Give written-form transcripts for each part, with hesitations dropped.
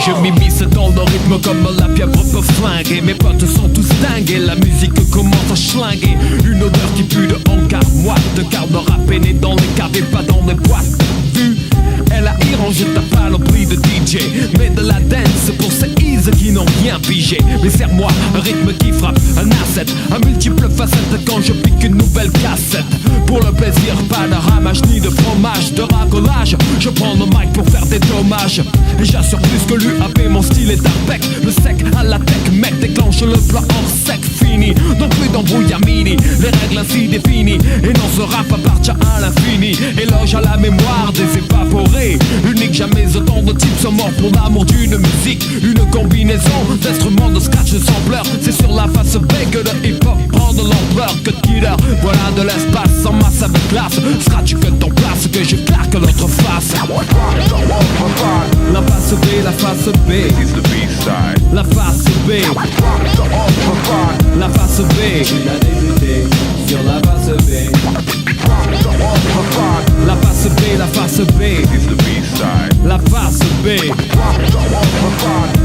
Je m'immisce dans le rythme comme la pieuvre peut flinguer. Mes potes sont tous dingues et la musique commence à schlinguer. Une odeur qui pue de hangar moite, de garde rap né dans les caves et pas dans les boîtes. Vu elle a irrangé ta panoplie de DJ, mais de la dance pour ces ease qui n'ont rien pigé. Mais serre-moi un rythme qui frappe, un asset, un multiple facette quand je pique une nouvelle cassette. Pour le plaisir, pas de ramage ni de fromage, de racolage. Je prends le mic pour faire des dommages. Et j'assure plus que l'UAP, mon style est impec. Le sec à la tech, mec, déclenche le plan hors sec, fini. Donc plus d'embrouille à mini, les règles ainsi définies. Et non, ce rap appartient à l'infini. Éloge à la mémoire des évaporés. Unique, jamais autant de types sont morts pour l'amour d'une musique. Une combinaison d'instruments de scratch, de sampleurs. C'est sur la face B que le hip-hop prend de l'ampleur. Que de killer, voilà de l'espace en masse avec classe. Scratch que ton place, que je claque l'autre face. La face B, la face B. La face B. La face B. Il a débuté sur la face B. La face B, la face B. La face B.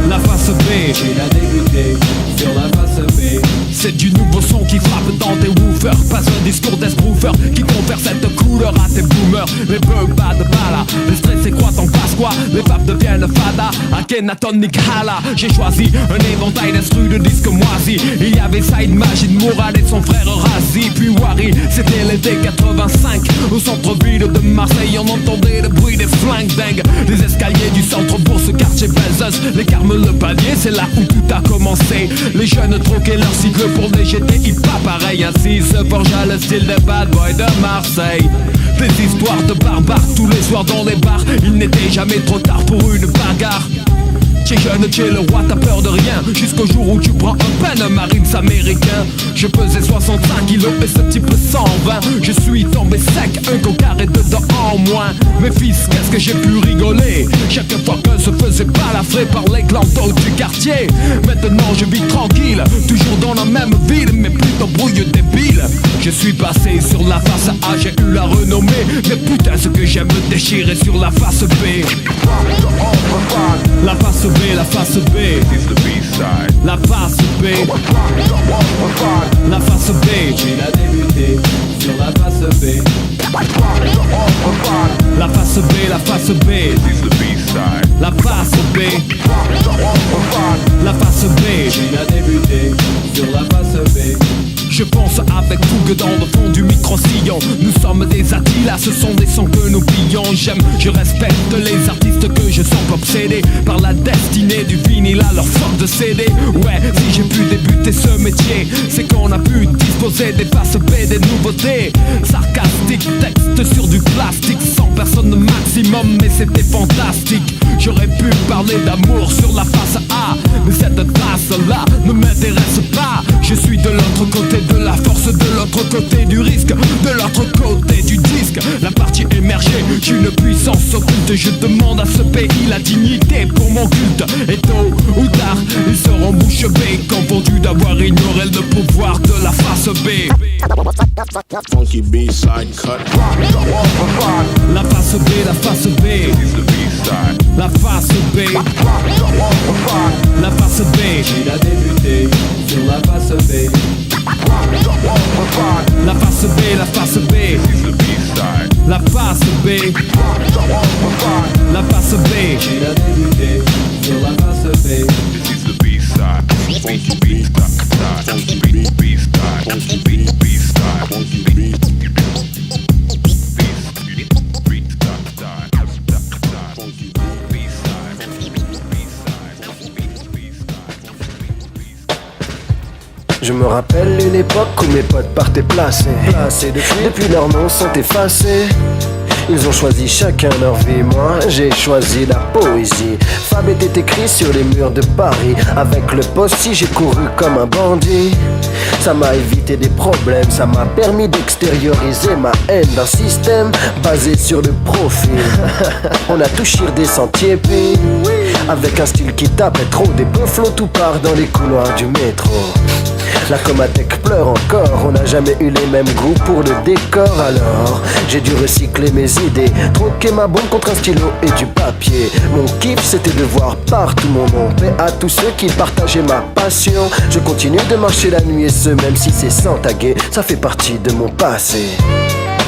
La face B. Il a débuté sur la face B. C'est du nouveau son qui frappe dans tes woofers. Pas un discours d'esbrouffer qui confère cette couleur à tes boomers. Les beurs bas de bala, les stressés croient en passe quoi. Les papes deviennent fada, Akhenaton Nikhala. J'ai choisi un éventail d'instrus de disques moisis. Il y avait Saïd Majid Mourad et son frère Razi. Puis Wari, c'était l'été 85. Au centre-ville de Marseille, on entendait le bruit des flingues dingues. Les escaliers du centre-bourg, ce quartier Belzeuse. Les Carmes, le palier, c'est là où tout a commencé. Les jeunes troquaient leur cycle pour des GTI, pas pareil. Ainsi se forgea le style des bad boys de Marseille. Des histoires de barbares tous les soirs dans les bars. Il n'était jamais trop tard pour une bagarre. T'es jeune, t'es le roi, t'as peur de rien. Jusqu'au jour où tu prends un pen marines américain. Je pesais 65 kilos et ce type 120. Je suis tombé sec, un cocard et dedans en moins. Mes fils, qu'est-ce que j'ai pu rigoler chaque fois que se faisait balafrer par les clantos du quartier. Maintenant je vis tranquille, toujours dans la même ville, mais plutôt brouille débile. Je suis passé sur la face A, j'ai eu la renommée. Mais putain ce que j'aime me déchirer sur la face B. La face B, la face B. La face B. La face B. Il a débuté sur la face B. La face B, la face B. La face B. La face B. Il a débuté sur la face B. Je pense avec fougue dans le fond du micro-sillon. Nous sommes des Attila, ce sont des sons que nous pillons. J'aime, je respecte les artistes que je sens obsédés par la destinée du vinyle à leur force de CD. Ouais, si j'ai pu débuter ce métier, c'est qu'on a pu disposer des faces B, des nouveautés. Sarcastique, texte sur du plastique, 100 personnes maximum, mais c'était fantastique. J'aurais pu parler d'amour sur la face A, mais cette trace-là ne m'intéresse pas. Je suis de l'autre côté de la force, de l'autre côté du risque, de l'autre côté du disque. La partie émergée, une puissance occulte. Je demande à ce pays la dignité pour mon culte. Et tôt ou tard, ils seront bouche bée, confondus d'avoir ignoré le pouvoir de la face B. Funky B-side cut. La face B, la face B. La face B. La face B. Il a débuté sur la face B. La face B, la face B. La face B. La face B. Il a débuté sur la face B. This is the B-side. Funky B-side. Funky B-side. Funky B-side. Funky B-side. Je me rappelle une époque où mes potes partaient placés. Depuis leurs noms sont effacés. Ils ont choisi chacun leur vie, moi j'ai choisi la poésie. Fab était écrit sur les murs de Paris. Avec le posti j'ai couru comme un bandit. Ça m'a évité des problèmes, ça m'a permis d'extérioriser ma haine d'un système basé sur le profil. On a tout chiré des sentiers puis avec un style qui tapait trop, des bufflos tout part dans les couloirs du métro. La Comatec pleure encore, on n'a jamais eu les mêmes goûts pour le décor. Alors j'ai dû recycler mes idées, troquer ma bombe contre un stylo et du papier. Mon kiff c'était de voir partout mon nom. Paix à tous ceux qui partageaient ma passion. Je continue de marcher la nuit et ce même si c'est sans taguer. Ça fait partie de mon passé.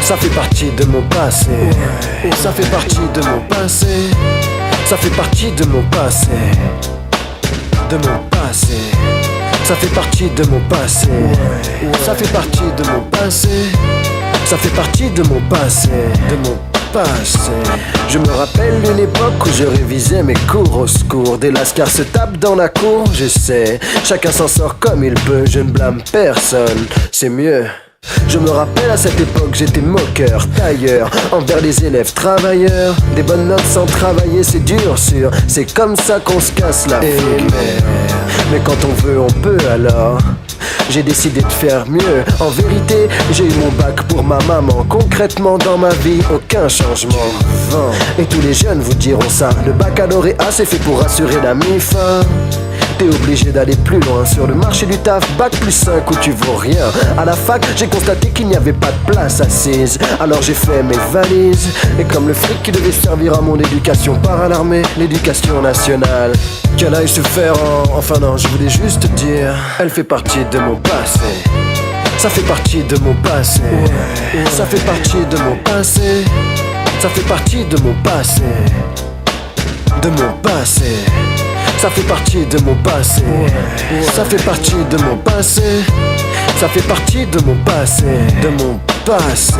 Ça fait partie de mon passé. Ça fait partie de mon passé. Ça fait partie de mon passé. De mon passé. Ça fait partie de mon passé. Ça fait partie de mon passé. Ça fait partie de mon passé. De mon passé. Je me rappelle d'une époque où je révisais mes cours au secours. Des lascars se tapent dans la cour, je sais. Chacun s'en sort comme il peut, je ne blâme personne. C'est mieux. Je me rappelle à cette époque j'étais moqueur, tailleur envers les élèves travailleurs. Des bonnes notes sans travailler c'est dur sûr. C'est comme ça qu'on se casse la figure. Mais quand on veut on peut alors. J'ai décidé de faire mieux. En vérité j'ai eu mon bac pour ma maman. Concrètement dans ma vie aucun changement. Et tous les jeunes vous diront ça. Le baccalauréat c'est fait pour assurer la mi-fin. T'es obligé d'aller plus loin sur le marché du taf. Bac plus 5 où tu vaux rien. À la fac j'ai constaté qu'il n'y avait pas de place assise. Alors j'ai fait mes valises. Et comme le fric qui devait servir à mon éducation part à l'armée, l'éducation nationale, qu'elle aille se faire en... Enfin non, je voulais juste dire, elle fait partie de mon passé. Ça fait partie de mon passé. Ça fait partie de mon passé. Ça fait partie de mon passé. De mon passé. Ça fait partie de mon passé. Ça fait partie de mon passé. Ça fait partie de mon passé. De mon passé.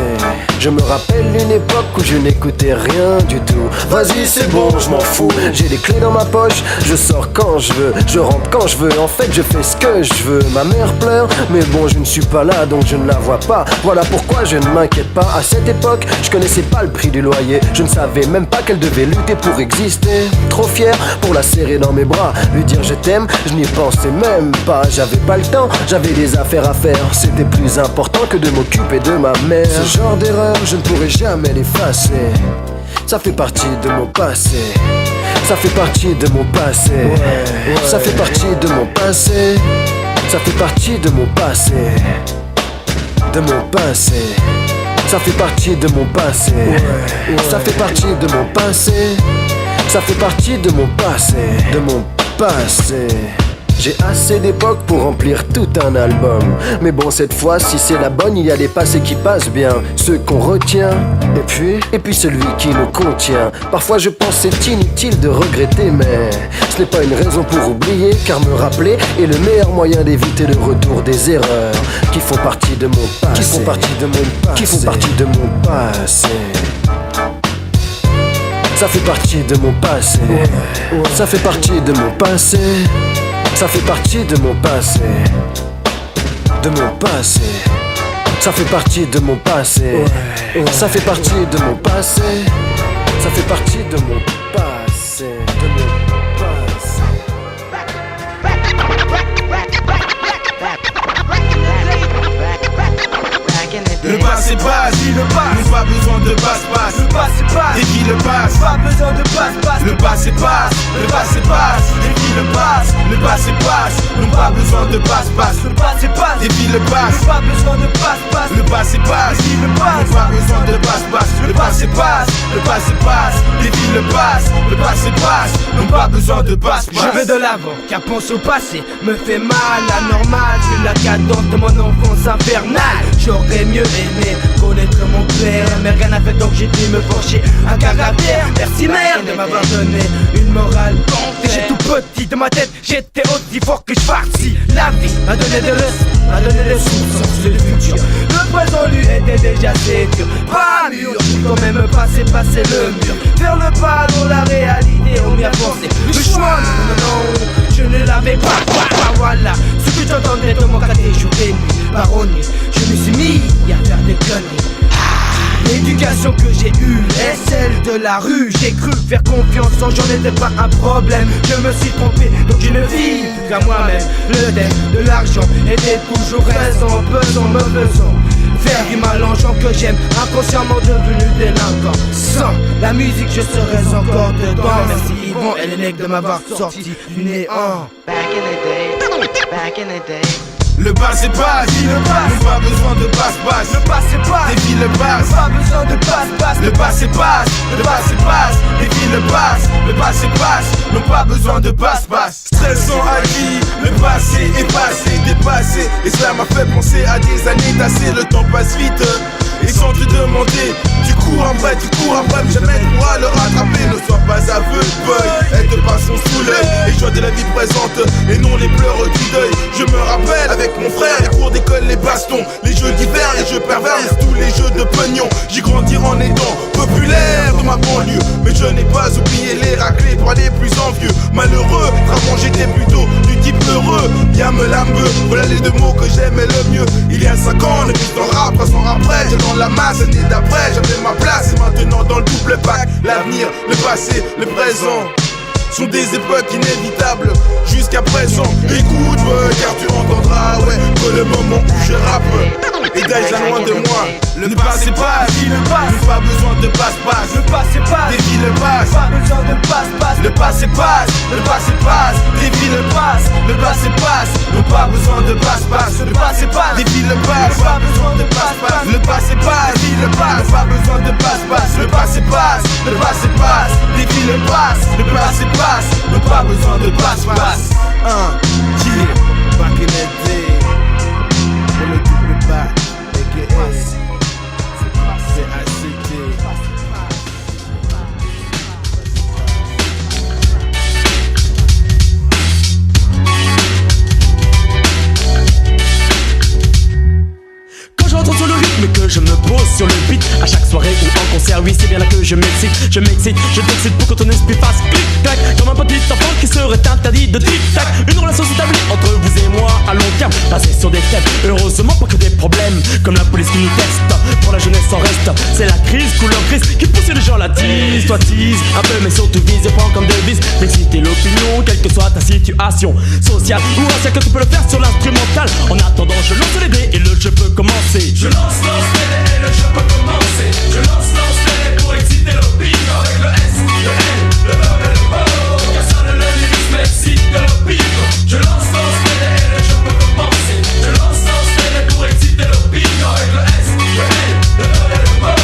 Je me rappelle une époque où je n'écoutais rien du tout. Vas-y c'est bon, je m'en fous. J'ai les clés dans ma poche, je sors quand je veux, je rentre quand je veux. En fait je fais ce que je veux. Ma mère pleure, mais bon je ne suis pas là donc je ne la vois pas. Voilà pourquoi je ne m'inquiète pas. À cette époque, je connaissais pas le prix du loyer. Je ne savais même pas qu'elle devait lutter pour exister. Trop fier pour la serrer dans mes bras, lui dire je t'aime, je n'y pensais même pas. J'avais pas le temps, j'avais des affaires à faire. C'était plus important que de m'occuper de ma mère. Ce genre d'erreur, je ne pourrai jamais l'effacer. Ça fait partie de mon passé. Ça fait partie de mon passé. Ça fait partie de mon passé. Ça fait partie de mon passé. De mon passé. Ça fait partie de mon passé. Ça fait partie de mon passé. Ça fait partie de mon passé. De mon passé. J'ai assez d'époques pour remplir tout un album. Mais bon cette fois si c'est la bonne, il y a des passés qui passent bien, ceux qu'on retient. Et puis celui qui nous contient. Parfois je pense c'est inutile de regretter, mais ce n'est pas une raison pour oublier. Car me rappeler est le meilleur moyen d'éviter le retour des erreurs qui font partie de mon passé. Qui font partie de mon passé. Qui font partie de mon passé. Ça fait partie de mon passé. Ça fait partie de mon passé. Ça fait partie de mon passé. De mon passé. Ça fait partie de mon passé. Ça fait partie de mon passé. Ça fait partie de mon passé. De mon passé. Le passé passe, le passe. Pas besoin de passe-passe. Le passé passe, et qui le passe. Pas besoin de passe-passe. Le passé passe, le passé passe. Et qui le passe. Le passé passe. Non pas besoin de passe-passe. Le passé passe, et qui le passe. Pas besoin de passe-passe. Le passé passe, et qui le passe. Pas besoin de passe-passe. Le passé passe, le passé passe. Et qui le passe. Le passé passe. Non pas besoin de passe-passe. Je vais de l'avant, car penser au passé me fait mal. Anormal, c'est la cadence de mon enfance infernale. J'aurais mieux aimé connaître mon père, mais rien n'a fait donc j'ai dû me forger un caractère. Merci mère de m'avoir donné une morale bonté. J'ai tout petit de ma tête, j'étais aussi fort que je farcis. La vie m'a donné de leçons, m'a donné des sources sur le futur. Le présent lui était déjà assez dur. Pas mûr, j'ai quand même passer le mur. Faire le pas dans la réalité, on m'y a forcé. Le choix, non, je ne l'avais pas. Voilà, ce que j'entendais de mon côté jour et nuit. Par nuit, je me suis mis à faire des conneries. L'éducation que j'ai eue est celle de la rue. J'ai cru faire confiance en j'en étais pas un problème. Je me suis trompé, donc je ne vis plus qu'à moi-même. Le dette de l'argent était toujours présent, pesant, me faisant faire du mal en gens que j'aime, inconsciemment devenu délinquant. Sans la musique je serais encore dedans. Merci Yvon et les nègres de m'avoir sorti du néant. Back in the day, Le passé passe, nous pas besoin de passe-passe. Le passé passe, des villes passent, pas besoin de passe-passe. le passé passe, le passé passe, des villes passent, le passé passe, nous pas besoin de passe-passe. Stressant acquis, le passé est passé, dépassé. Et cela m'a fait penser à des années passées, le temps passe vite. Et sans te demander, tu cours après, mais jamais tu pourras le rattraper. Ne sois pas aveugle, boy, elles te passeront sous l'œil. Et joie de la vie présente, et non les pleurs du deuil. Je me rappelle avec mon frère, les cours d'école, les bastons, les jeux d'hiver, les jeux pervers, tous les jeux de pognon. J'ai grandi en étant populaire de ma banlieue, mais je n'ai pas oublié les raclés pour les plus envieux. Malheureux, avant j'étais plutôt du type heureux. Bien me lambeux, voilà les deux mots que j'aimais le mieux. Il y a 5 ans, le plus en rap, 3 ans après, dans la masse, l'année d'après, j'avais ma place. Et maintenant dans le double pack, l'avenir, le passé, le présent sont des époques inévitables jusqu'à présent. Écoute, car tu entendras, que le moment où je rappe est déjà loin de moi. Le passé passe, nous pas besoin de passe-passe. Le passé passe, des villes passent, pas besoin de passe-passe. le passé passe, des villes passent, le passé passe, nous pas besoin de passe-passe. Le passé passe, des villes passent, pas besoin de passe-passe. le passé passe, des villes passent, pas besoin de passe-passe. Le passé passe, des villes passent, le passé passe, nous pas besoin de passe-passe. Back in the day, on le double back, a.k.a. CACT. Quand j'entends sur le rythme que je me pose sur le beat, à chaque soirée ou en concert, oui c'est bien là que je m'excite, je t'excite pour que ton esprit fasse clic-clac, comme un petit enfant qui serait interdit de tic-tac. Une relation s'établit entre vous et moi à long terme, basée sur des thèmes, heureusement pas que des problèmes, comme la police qui nous teste, pour la jeunesse en reste, c'est la crise, couleur grise, qui pousse les gens la tease, toi tease, un peu mais surtout vise, et prends comme devise, d'exciter l'opinion, quelle que soit ta situation sociale ou raciale, que tu peux le faire sur l'instrumental. En attendant je lance les dés et le jeu peut commencer. Je lance les dés et le jeu peut commencer. Je lance les dés pour exciter l'opinion. Avec le S, le L, le E et le O, car ça le lyrisme excite l'opinion. Je lance les dés et le jeu peut commencer. Je lance les dés pour exciter l'opinion. Avec le S, le L, le E et le O,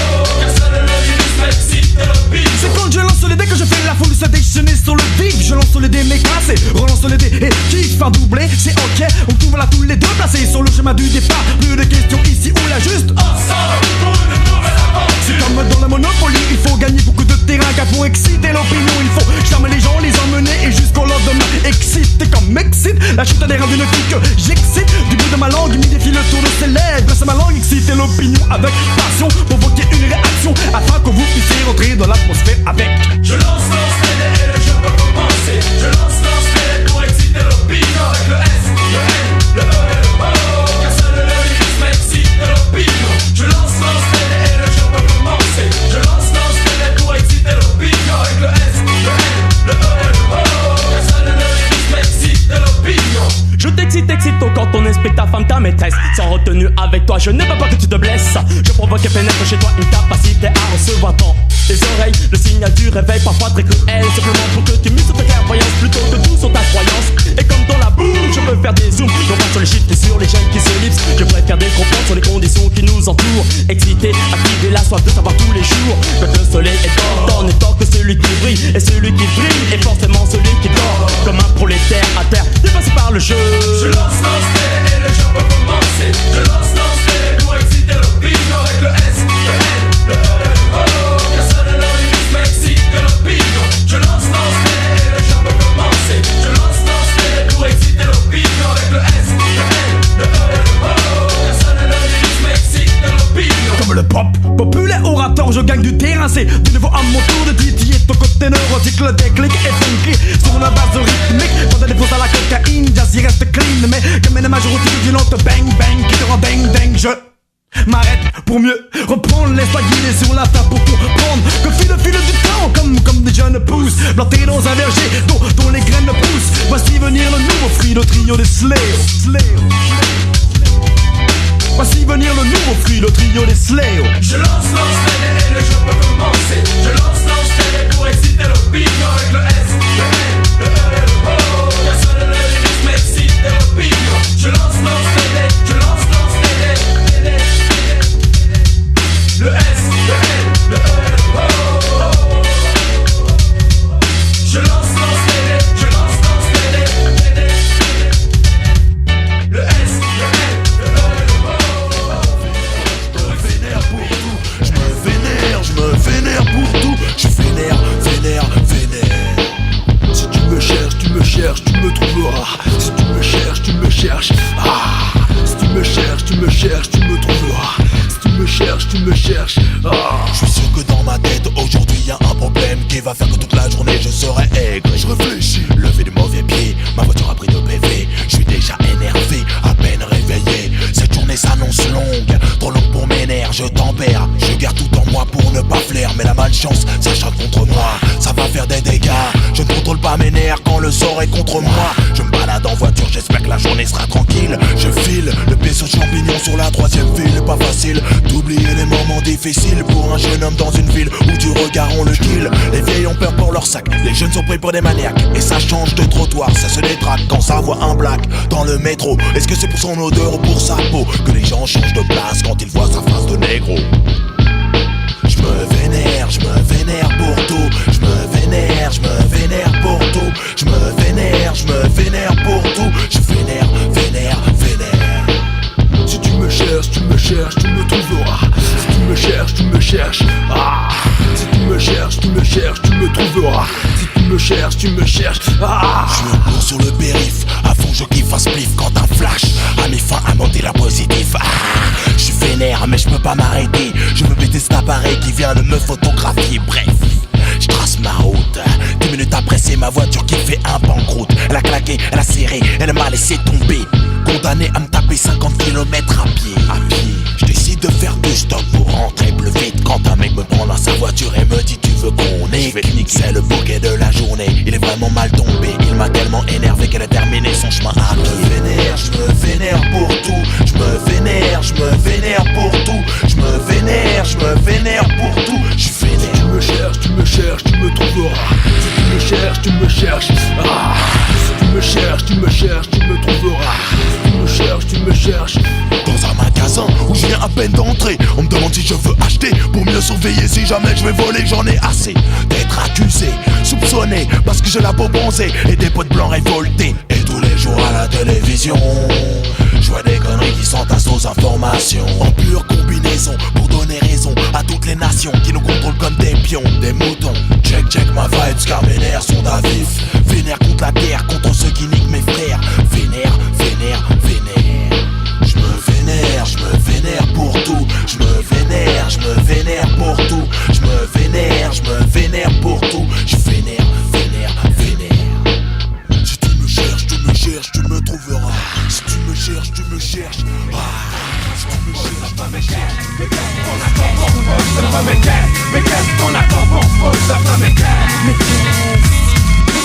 car ça le lyrisme excite l'opinion. C'est quand je lance les dés que je fais la foule se déchaîner sur le vif. Je lance les dés mais classé, relance les dés et kiffe un doublé. C'est ok, on trouve là tous les deux placés sur le chemin du départ. Plus de questions ici ou là juste ensemble pour une nouvelle aventure. c'est comme dans la Monopoly, il faut gagner beaucoup de terrain. Car pour exciter l'opinion, il faut charmer les gens, les emmener et jusqu'au lendemain exciter comme excite la chute des reins d'une fille que j'excite. Du bout de ma langue, il me défie le tour de ses lèvres. Grâce à ma langue, exciter l'opinion avec passion, provoquer une réaction afin que vous puissiez rentrer dans l'atmosphère avec. Je lance les dés et le jeu peut commencer. Je lance les dés pour exciter l'opinion. Avec le S, le L, le E et le O, car seul le lyrisme excite l'opinion. Je lance les dés et le jeu peut commencer. Je lance les dés pour exciter l'opinion. Avec le S, le L, le E et le O, car seul le lyrisme excite l'opinion. Je t'excite quand ton esprit, ta femme, ta maîtresse. Sans retenue avec toi, je n'ai pas peur que tu te blesses. Je provoque et pénètre chez toi une capacité à recevoir dans tes oreilles le signal du réveil, parfois très cruel. Simplement pour que tu mises sur ta clairvoyance plutôt que tout sur ta croyance. Et comme dans la boue, je peux faire des zooms, non pas sur les chiffres et sur les gènes qui se lipsent. Je préfère des comprendre sur les conditions qui nous entourent. Excité, activer la soif de savoir tous les jours. Quand le soleil est temps, n'est tant que celui qui brille. Et celui qui brille est forcément celui qui dort. Comme un prolétaire à terre, dépassé par le jeu. Je lance les dés et le jeu peut commencer. Je lance les dés pour exciter l'opinion. Avec le S, le L, le E et le O, car seul le lyrisme excite l'opinion. Je lance les dés et le jeu peut commencer. Je lance les dés pour exciter l'opinion. Avec le S, le L, le E et le O, car seul le lyrisme excite l'opinion. Comme le pop, populaire orateur, je gagne du terrain. C'est de nouveau à mon tour de titiller ton côté neurotique. Le déclic est funky sur la base rythmique. Quand t'as des fautes à la cocaïne, jazz y reste clean. Mais comme une majorité violente, bang bang, qui te rend ding ding. Je m'arrête pour mieux reprendre. Laisse-toi guider sur la table pour comprendre que fil du temps, comme des jeunes pousses plantés dans un verger dont les graines poussent. Voici venir le nouveau fruit, le trio des Slayer. Voici venir le nouveau fruit, le trio des Slayer. Je lance les dés et le jeu peut commencer. Je lance les dés pour exciter l'opinion. Avec le S, le L, le E et le O, car seul le lyrisme excite l'opinion. Je lance les dés me cherches, tu me trouveras. Si tu me cherches, tu me cherches. Je suis sûr que dans ma tête aujourd'hui y a un problème qui va faire que toute la journée je serai aigre. Je réfléchis, levé du mauvais pied, ma voiture a pris de PV. Je suis déjà énervé, à peine réveillé. Cette journée s'annonce longue, trop longue pour mes nerfs, je tempère. Je garde tout en moi pour ne pas flair, mais la malchance s'acharne contre moi, ça va faire des dégâts. Je ne contrôle pas mes nerfs quand le sort est contre moi. Je me balade en voiture, j'espère que la journée sera tranquille. Je file, le pied sur champignon sur la 3ème file. Pas facile d'oublier les moments difficiles pour un jeune homme dans une ville où du regard on le kill. Les vieilles ont peur pour leur sac, les jeunes sont pris pour des maniaques. Et ça change de trottoir, ça se détraque quand ça voit un black dans le métro. Est-ce que c'est pour son odeur ou pour sa peau que les gens changent de place quand ils voient sa face de négro? Je me vénère pour tout. Je me vénère pour tout. Je me vénère pour tout. Je vénère. Si tu me cherches, tu me trouveras. Si tu me cherches, tu me cherches. Si tu me cherches, tu me trouveras. Si tu me cherches, tu me cherches. Je suis en cours sur le périph', à fond je kiffe un spliff quand un flash a mis fin à mon délire positif. Je suis vénère mais je peux pas m'arrêter. Je veux péter cet appareil qui vient de me photographier. Bref, je trace ma route. 10 minutes après c'est ma voiture qui fait un banqueroute. Elle a claqué, elle a serré, elle m'a laissé tomber. Condamné à me taper 50 km à pied. Je décide de faire du stop pour rentrer plus vite. Quand un mec me prend dans sa voiture et me dit tu veux qu'on est, je vais te niquer, c'est le bouquet de la journée. Il est vraiment mal tombé, il m'a tellement énervé qu'elle a terminé son chemin à pied. Je me vénère pour tout. Je me vénère pour tout. Je me vénère pour tout. Je suis vénère. Tu me cherches, tu me trouveras. Si tu me cherches, tu me cherches. Si tu me cherches, tu me trouveras. Si tu me cherches. Dans un magasin où je viens à peine d'entrer, on me demande si je veux acheter pour mieux surveiller si jamais je vais voler. J'en ai assez d'être accusé, soupçonné parce que j'ai la peau bronzée et des potes blancs révoltés. Et tous les jours à la télévision, je vois des conneries qui s'entassent aux informations. En pure combinaison pour donner raison à toutes les nations qui nous contrôlent comme des pions, des moutons. Check ma vibes car mes nerfs sont à vif. Vénère contre la guerre, contre ceux qui niquent mes frères. Vénère. Je me vénère pour tout. Je me vénère pour tout. Je me vénère pour tout. Je vénère. Si tu me cherches, tu me trouveras. Si tu me cherches, tu me cherches. Si tu me cherches, Mais qu'est-ce qu'on attend pour faux?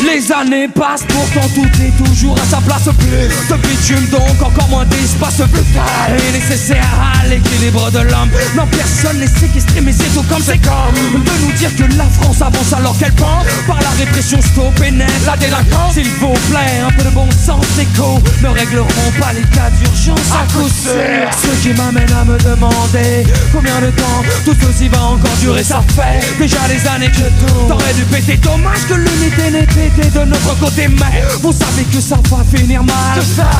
Les années passent, pourtant tout est toujours à sa place. Plus de bitume, donc encore moins d'espace brutal et nécessaire à l'équilibre de l'homme. Non, personne n'est séquestré, mais c'est tout comme c'est comme de nous dire que la France avance alors qu'elle pend par la répression, stop et net la délinquance. S'il vous plaît, un peu de bon sens écho ne régleront pas les cas d'urgence à coup sûr. Ce qui m'amène à me demander combien de temps tout ceci va encore durer. Ça fait déjà des années que tout t'aurais dû péter. Dommage que l'unité n'était de notre côté, mais vous savez que ça va finir mal.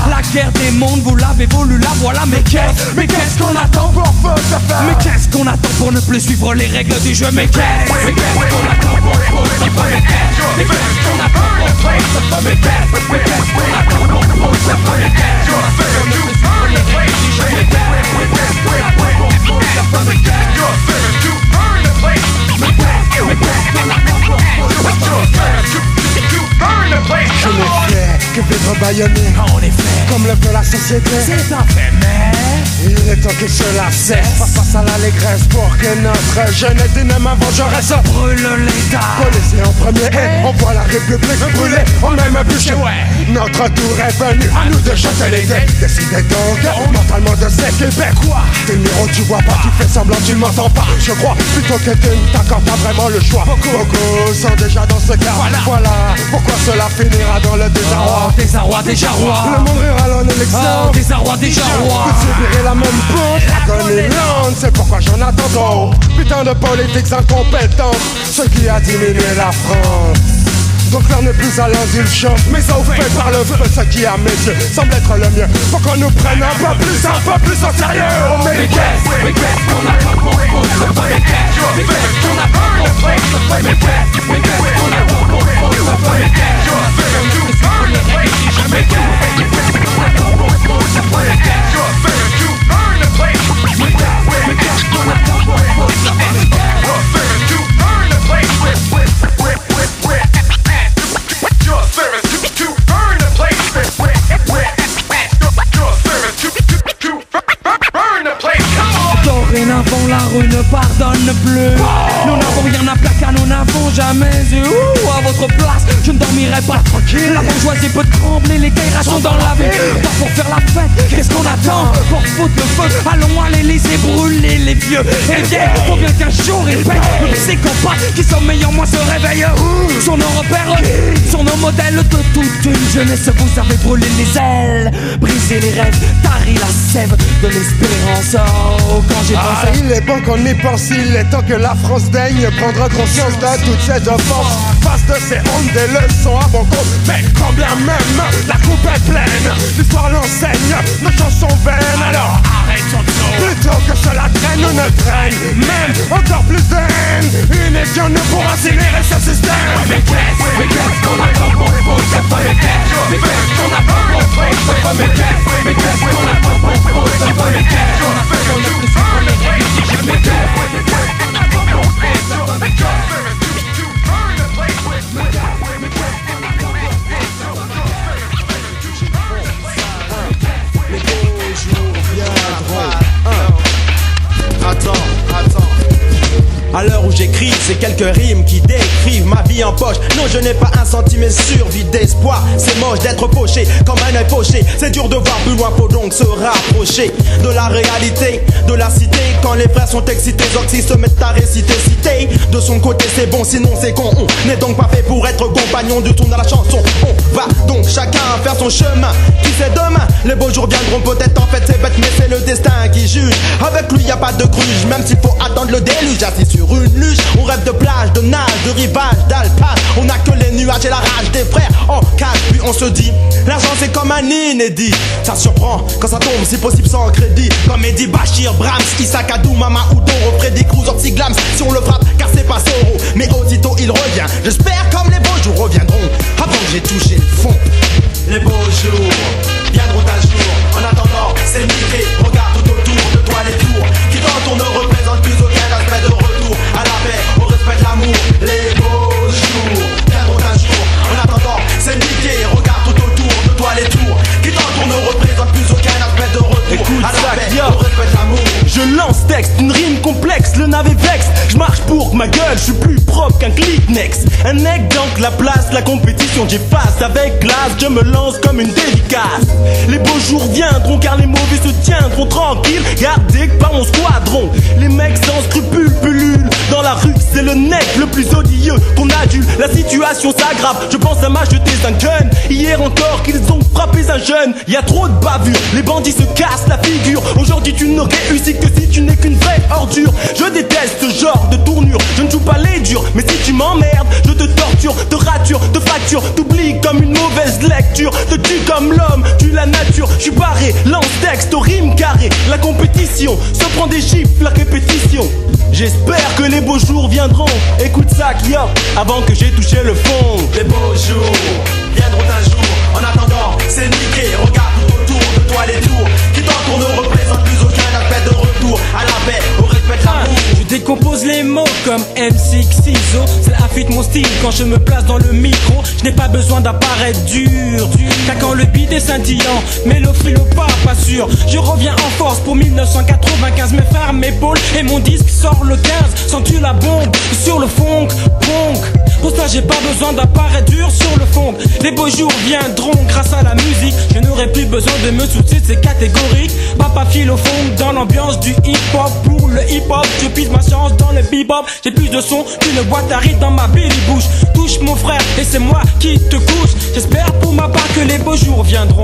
La guerre des mondes, vous l'avez voulu, la voilà. Mais qu'est-ce qu'on attend pour faire? Mais qu'est-ce qu'on attend pour ne plus suivre les règles du jeu? Mais qu'est-ce qu'on attend pour faire? Mais qu'est-ce qu'on attend pour faire? Mais qu'est-ce qu'on attend pour faire? Je n'ai fait que vivre bâillonné, en effet, comme le veut la société. c'est un fait, mais il est temps que cela cesse. Face à l'allégresse pour que notre jeunesse dynamique vengeresse brûle l'État. Policier en premier et on voit la République brûler. On aime bûcher. Notre tour est venu, à nous de jeter les dés. Décidez donc mentalement de s'équiper. Quoi? T'es le numéro, tu vois pas, tu fais semblant, tu ne m'entends pas. Je crois plutôt que tu ne t'accordes pas vraiment le choix. Beaucoup sont déjà dans ce cas. Voilà pourquoi cela finira dans le désarroi. Désarroi, déjà roi. Le monde rira en élection. Désarroi, déjà roi. Vous subirez la même faute, l'agonie, c'est pourquoi j'en attends trop. Putain de politiques incompétents, ce qui a diminué la France. Donc l'heure n'est plus à l'indulgence, mais au fait par le feu, ce qui à mes yeux semble être le mieux. Faut qu'on nous prenne un peu plus au sérieux. Mais qu'est-ce qu'on attend pour faire? Mais qu'est-ce qu'on attend pour faire? Mais qu'est-ce qu'on attend pour faire? Mais qu'est-ce qu'on attend pour faire? la rue ne pardonne plus. Nous n'avons rien à plaquer, nous n'avons jamais eu. À votre place, je ne dormirai pas tranquille. La bourgeoisie peut trembler, les caillasses sont dans la ville. Pas pour faire la fête, qu'est-ce qu'on attend? Pour foutre le feu, allons à l'Élysée brûler les vieux et vieilles. Faut bien qu'un jour ils payent. Le psychopathe qui sommeille en moi se réveille. Sur nos repères, sur nos modèles de toute une jeunesse. Vous avez brûlé les ailes, brisé les rêves, tari la sève de l'espérance. Oh, quand j'ai pensé. Il est bon qu'on y pense, il est temps que la France daigne prendre conscience de toutes ces offenses. Face de ces hontes, des leçons à bon compte. Mais quand bien même la coupe est pleine, l'histoire l'enseigne, nos chansons vaines. Alors arrêtons tout. Plutôt que cela traîne ou ne traîne, même encore plus de haine. Une édition ne pourra accélérer ce système. Mais qu'est-ce qu'on a pas pour cette femme? Mais qu'est-ce qu'on a pas pour cette femme? Mais qu'est-ce qu'on a pas pour cette femme? Mais qu'est-ce qu'on a pas pour cette femme? Mais qu'est-ce qu'on a pas pour cette femme? À l'heure où j'écris, c'est quelques rimes qui décrivent ma vie en poche. Non, je n'ai pas un centime survie d'espoir. C'est moche d'être fauché comme un œil fauché. C'est dur de voir plus loin, faut donc se rapprocher de la réalité, de la cité. Quand les frères sont excités, Zoxy se mettent à réciter, citer. De son côté c'est bon, sinon c'est con. On n'est donc pas fait pour être compagnon du tour de la chanson. On va donc chacun faire son chemin. Qui sait demain, les beaux jours viendront peut-être. En fait c'est bête mais c'est le destin qui juge. Avec lui y a pas de gruge, même s'il faut attendre le déluge. Assis sur une luge, on rêve de plage, de nage, de rivage, d'alpage. On a que les nuages et la rage des frères en cage. Puis on se dit, l'argent c'est comme un inédit. Ça surprend quand ça tombe, si possible sans crédit. Comme Eddie Bachir, Brahms, Isaac Adou, Mama Oudoro, Freddy Cruz, Orsi Glams. Si on le frappe, car c'est pas Soro, mais aussitôt il revient. J'espère comme les beaux jours reviendront, avant que j'ai touché le fond. Les beaux jours viendront un jour. En attendant, c'est niqué. Regarde tout autour de toi les tours qui quand on ne représente plus aucun aspect de retour à la paix, au respect de l'amour. Les beaux jours viendront un jour. En attendant, c'est niqué. Regarde tout autour de toi les tours qui quand on ne représente plus aucun aspect de retour à la paix, au respect de l'amour. Je lance texte, une rime complexe, le navet vexe. Je marche pour ma gueule, je suis plus propre qu'un Kleenex. Un nec donc la place, la compétition j'efface. Avec classe, je me lance comme une dédicace. Les beaux jours viendront car les mauvais se tiendront tranquilles, gardés par mon squadron. Les mecs sans scrupules pullulent dans la rue, c'est le nec le plus odieux qu'on adule. La situation s'aggrave, je pense à m'acheter un gun. Hier encore qu'ils ont frappé un jeune. Y a trop de bavures, les bandits se cassent la figure. Aujourd'hui tu ne réussis que si tu n'es qu'une vraie ordure. Je déteste ce genre de tournure, je ne joue pas les durs. Mais si tu m'emmerdes, je te torture, te rature, te fracture, t'oublies comme une mauvaise lecture. Te tue comme l'homme, tue la nature. Je suis barré, lance texte au rime carré. La compétition se prend des gifles, la répétition. J'espère que les beaux jours viendront. Écoute ça, Kyo, avant que j'ai touché le fond. Les beaux jours viendront un jour. En attendant, c'est niqué. Regarde tout autour de toi les tours qui tant qu'on ne représente plus aucun aspect de retour à la paix, au respect de l'amour. Je décompose les mots comme M6 Ciseaux. C'est affûte mon style quand je me place dans le micro. Je n'ai pas besoin d'apparaître dur. Car quand le beat est scintillant, mélophile ou pas sûr. Je reviens en force pour 1995. Mes frères m'épaulent et mon disque sort le 15. Sens-tu la bombe sur le funk? Pour ça j'ai pas besoin d'apparaître dur sur le fond. Les beaux jours viendront grâce à la musique. Je n'aurai plus besoin de me soucier de ces catégories. Papa file au fond dans l'ambiance du hip-hop. Pour le hip-hop, je pise ma chance dans le bebop. J'ai plus de son qu'une boîte à rythme dans ma belly bouche. Touche mon frère et c'est moi qui te couche. J'espère pour ma part que les beaux jours viendront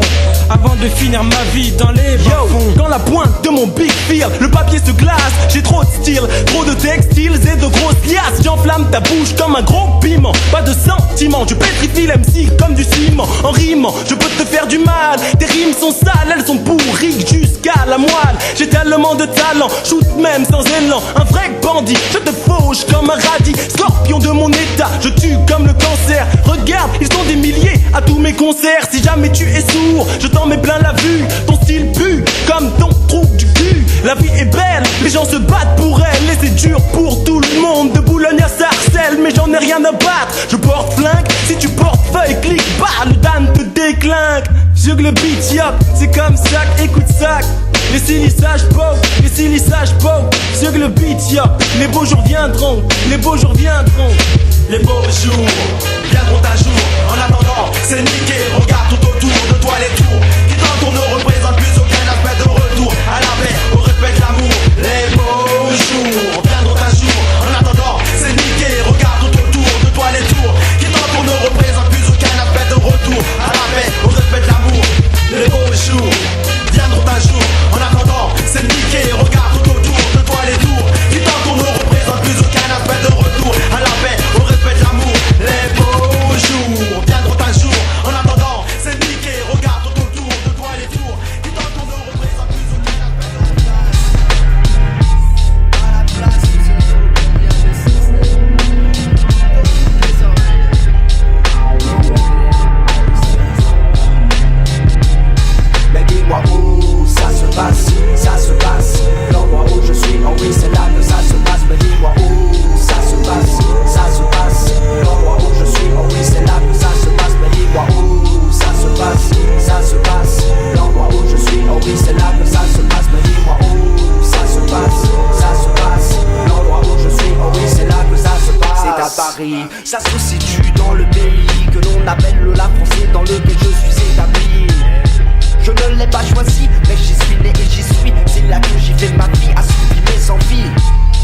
avant de finir ma vie dans les bas-fonds. Dans la pointe de mon big feel, le papier se glace. J'ai trop de style, trop de textiles et de grosses liasses. J'enflamme ta bouche comme un gros piment. Pas de sentiment, je pétrifie l'MC comme du ciment. En rimant, je peux te faire du mal. Tes rimes sont sales, elles sont pourries jusqu'à la moelle. J'ai tellement de talent, shoot même sans élan. Un vrai bandit, je te fauche comme un radis. Scorpion de mon état, je tue comme le cancer. Regarde, ils sont des milliers à tous mes concerts. Si jamais tu es sourd, je t'en mets plein la vue. Ton style pue comme ton trou du cul. La vie est belle, les gens se battent pour elle. Et c'est dur pour tout le monde, de Boulogne à Sarcelles. Mais j'en ai rien à battre, je porte flingue. Si tu portes feuille, clique, bah, le Dan te déclinque. Jug le beat, yop, c'est comme ça, écoute ça. Les silissages poke, Jug le beat, Laetitia. Les beaux jours viendront, les beaux jours viendront. Les beaux jours viendront un jour. En attendant, c'est niqué. Regarde tout autour de toi les tours qui tentent, on ne représente plus aucun aspect de retour à la paix, au respect de l'amour. Les beaux jours viendront un jour. En attendant, c'est niqué. Regarde tout autour de toi les tours qui tentent, on ne représente plus aucun aspect de retour à la paix, au respect de l'amour. Les beaux jours viendront un jour. En attendant, c'est niqué. Regarde tout autour de toi les tours qui tentent, on ne représente plus aucun aspect de retour à la paix, au respect de l'amour. Les beaux jours viendront un jour. En attendant, c'est niqué. Regarde tout autour de toi les tours qui tentent, on ne représente plus aucun aspect de retour. À la place, mais dis-moi où ça se passe, l'endroit où je suis, oh oui c'est là que ça se passe. Mais dis-moi où ça se passe, l'endroit où je suis, oh oui c'est là que ça se passe. Mais dis-moi où ça se passe, l'endroit où je suis, oh oui c'est là que ça se passe. Mais dis-moi où ça se passe, l'endroit où je suis, oh oui c'est là que ça se passe. C'est à Paris, ça se situe dans le pays que l'on appelle la France et dans lequel je suis établi. Je ne l'ai pas choisi, mais j'y suis né et j'y suis. C'est là que j'y fais ma vie, assouvir mes envies.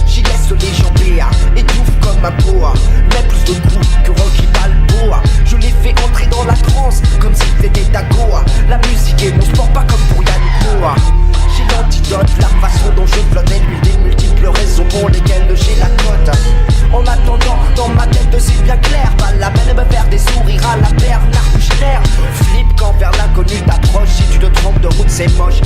J'y laisse les gens béats, étouffe comme un boa. Mais plus de coups que Rocky Balboa. Je les fais entrer dans la transe, comme si c'était à Goa. La musique est mon sport, pas comme pour Yannick Noah. J'ai l'antidote, la façon dont je flotte est l'une des multiples raisons pour lesquelles j'ai la cote. En attendant, dans ma tête c'est bien clair. Pas la peine de me faire des sourires à la Bernard Kouchner. Flip quand vers l'inconnu t'approche. Si tu te trompes de route c'est moche.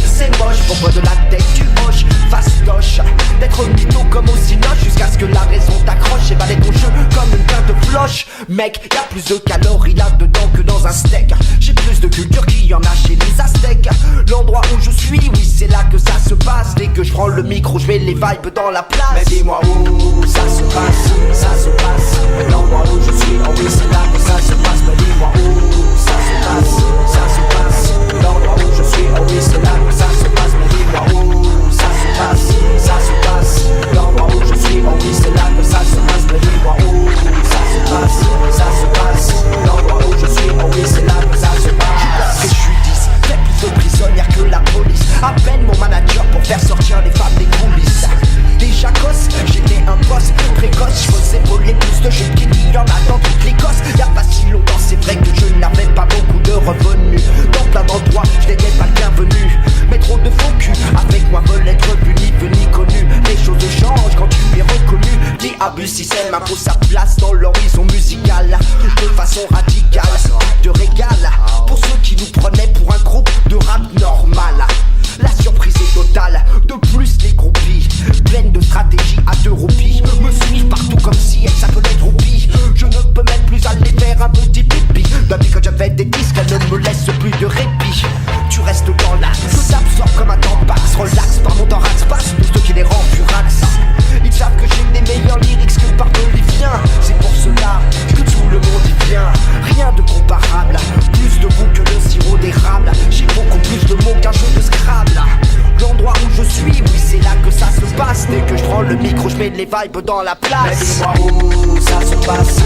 Pourquoi de la tête tu hoches, fastoche. D'être mytho comme au cinoche jusqu'à ce que la raison t'accroche. Et balaye ton jeu comme une quinte de floche. Mec, y'a plus de calories là-dedans que dans un steak. J'ai plus de culture qu'il y en a chez les Aztèques. L'endroit où je suis, oui c'est là que ça se passe. Dès que je prends le micro, je mets les vibes dans la place. Mais dis-moi où ça se passe, l'endroit où je suis, oh oui c'est là que ça se passe. Mais dis-moi où ça se passe, l'endroit où je suis, oh oui c'est là que ça se passe. Mais dis-moi où ça se passe, l'endroit où je suis, oh oui c'est là que ça se passe. Mais dis-moi où ça se passe, l'endroit où je suis, oh oui c'est là que ça se passe. Que je suis 10, fait plus de prisonnières que la police. Appelle mon manager pour faire sortir les femmes des coulisses. Déjà gosse, j'étais un boss précoce. Je faisais voler plus de jeux qu'il y en a dans toutes les gosses. Y'a pas si longtemps c'est vrai que je n'avais pas beaucoup de revenus. Dans plein d'endroits je n'étais pas le bienvenu. Mais trop de faux cul avec moi veulent être vus ni vu ni connus. Les choses changent quand tu es reconnu. Qui abuse si c'est m'impose sa place dans l'horizon musical. De façon radicale, de régal. Pour ceux qui nous prenaient pour un groupe de rap normal. La surprise est totale, de plus les groupies pleines de stratégies à 2 roupies me suivent partout comme si elles s'appelaient groupies. Je ne peux même plus aller faire un petit pipi. Depuis que j'avais des disques, elles ne me laissent plus de répit. Tu restes dans l'axe, je t'absorbe comme un tampax. Relax, par mon temps rax passe, tous ceux qui les rendent furax. Ils savent que j'ai des meilleurs lyrics que par Bolivien. C'est pour cela que tout le monde y vient. Rien de comparable, plus de goût que le sirop d'érable. J'ai beaucoup plus de mots qu'un jeu de Scrabble. L'endroit où je suis, oui c'est là que ça se passe. Dès que je prends le micro, je mets les vibes dans la place. Mais dis-moi où ça se passe,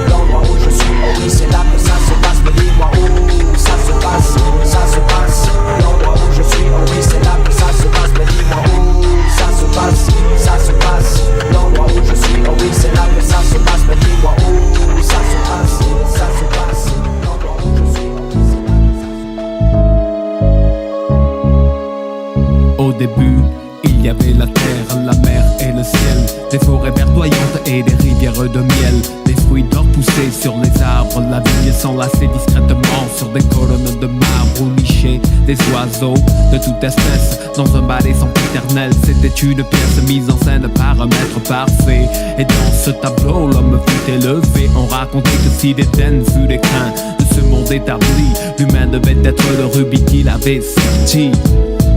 l'endroit où je suis, oh oui c'est là que ça se passe. Mais dis-moi où ça se passe, l'endroit où je suis, oh oui c'est là que ça se passe. Mais dis-moi où ça se passe, l'endroit où je suis, oh oui c'est là que ça se passe. Mais dis-moi où ça se passe, l'endroit où je suis, oh oui c'est là que ça se passe. Au début, il y avait la terre, la mer et le ciel, des forêts verdoyantes et des rivières de miel, des fruits d'or poussés sur les arbres, la vigne s'enlaçait discrètement sur des colonnes de marbre ou nichées, des oiseaux de toute espèce dans un ballet sans éternel. C'était une pièce mise en scène par un maître parfait, et dans ce tableau l'homme fut élevé. On racontait que si l'Éden fut l'écrin de ce monde établi, l'humain devait être le rubis qu'il avait sorti.